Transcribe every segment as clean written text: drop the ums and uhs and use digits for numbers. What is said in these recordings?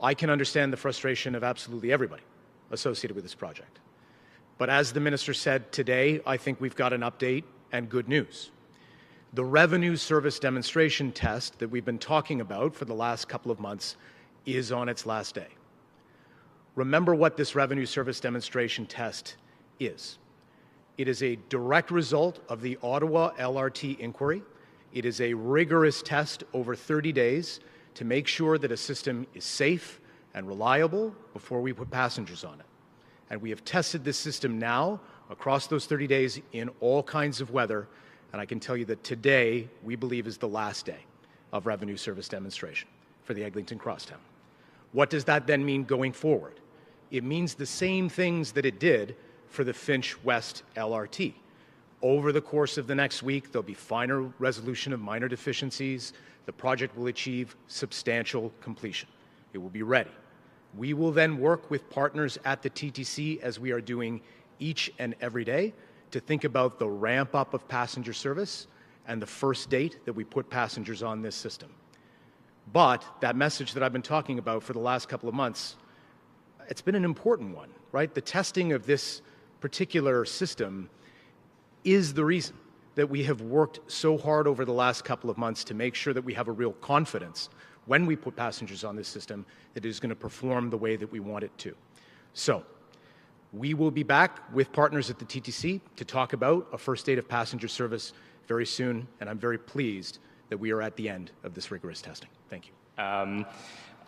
I can understand the frustration of absolutely everybody associated with this project. But as the Minister said today, I think we've got an update and good news. The revenue service demonstration test that we've been talking about for the last couple of months is on its last day. Remember what this revenue service demonstration test is. It is a direct result of the Ottawa LRT inquiry. It is a rigorous test over 30 days to make sure that a system is safe and reliable before we put passengers on it. And we have tested this system now across those 30 days in all kinds of weather, and I can tell you that today we believe is the last day of revenue service demonstration for the Eglinton Crosstown. What does that then mean going forward? It means the same things that it did for the Finch West LRT. Over the course of the next week, there'll be finer resolution of minor deficiencies. The project will achieve substantial completion. It will be ready. We will then work with partners at the TTC, as we are doing each and every day, to think about the ramp up of passenger service and the first date that we put passengers on this system. But that message that I've been talking about for the last couple of months, it's been an important one, right? The testing of this particular system is the reason that we have worked so hard over the last couple of months to make sure that we have a real confidence when we put passengers on this system that it is going to perform the way that we want it to. So we will be back with partners at the TTC to talk about a first date of passenger service very soon, and I'm very pleased that we are at the end of this rigorous testing. Thank you.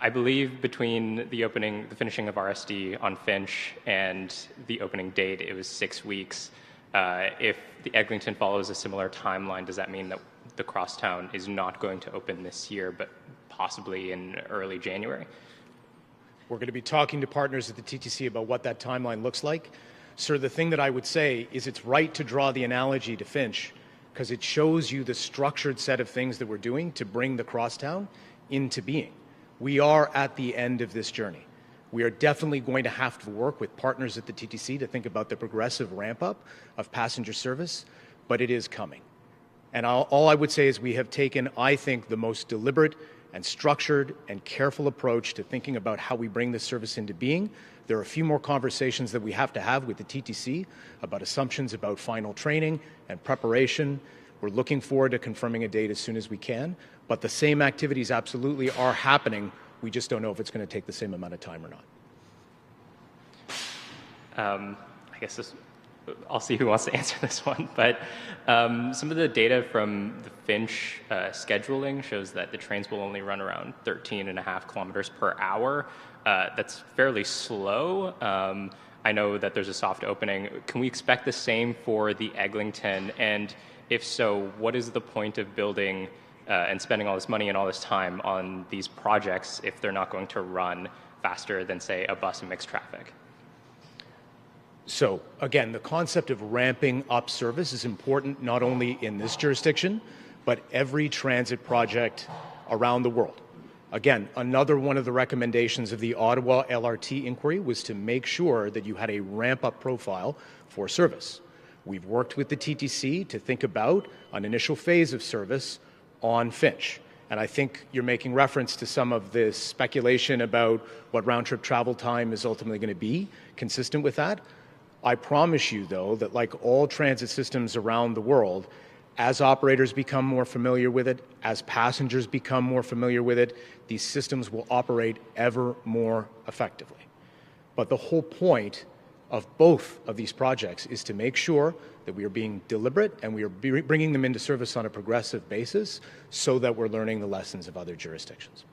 I believe between the finishing of RSD on Finch and the opening date, it was 6 weeks. If the Eglinton follows a similar timeline, does that mean that the Crosstown is not going to open this year, but possibly in early January? We're going to be talking to partners at the TTC about what that timeline looks like. Sir, the thing that I would say is it's right to draw the analogy to Finch because it shows you the structured set of things that we're doing to bring the Crosstown into being. We are at the end of this journey. We are definitely going to have to work with partners at the TTC to think about the progressive ramp-up of passenger service, but it is coming. And all I would say is we have taken, I think, the most deliberate and structured and careful approach to thinking about how we bring this service into being. There are a few more conversations that we have to have with the TTC about assumptions about final training and preparation. We're looking forward to confirming a date as soon as we can, but the same activities absolutely are happening. We just don't know if it's going to take the same amount of time or not. I guess I'll see who wants to answer this one, but some of the data from the Finch scheduling shows that the trains will only run around 13.5 kilometers per hour. That's fairly slow. I know that there's a soft opening. Can we expect the same for the Eglinton? And if so, what is the point of building and spending all this money and all this time on these projects if they're not going to run faster than, say, a bus and mixed traffic? So again, the concept of ramping up service is important not only in this jurisdiction, but every transit project around the world. Again, another one of the recommendations of the Ottawa LRT inquiry was to make sure that you had a ramp-up profile for service. We've worked with the TTC to think about an initial phase of service on Finch. And I think you're making reference to some of this speculation about what round-trip travel time is ultimately going to be consistent with that. I promise you, though, that like all transit systems around the world, as operators become more familiar with it, as passengers become more familiar with it, these systems will operate ever more effectively. But the whole point of both of these projects is to make sure that we are being deliberate and we are bringing them into service on a progressive basis so that we're learning the lessons of other jurisdictions.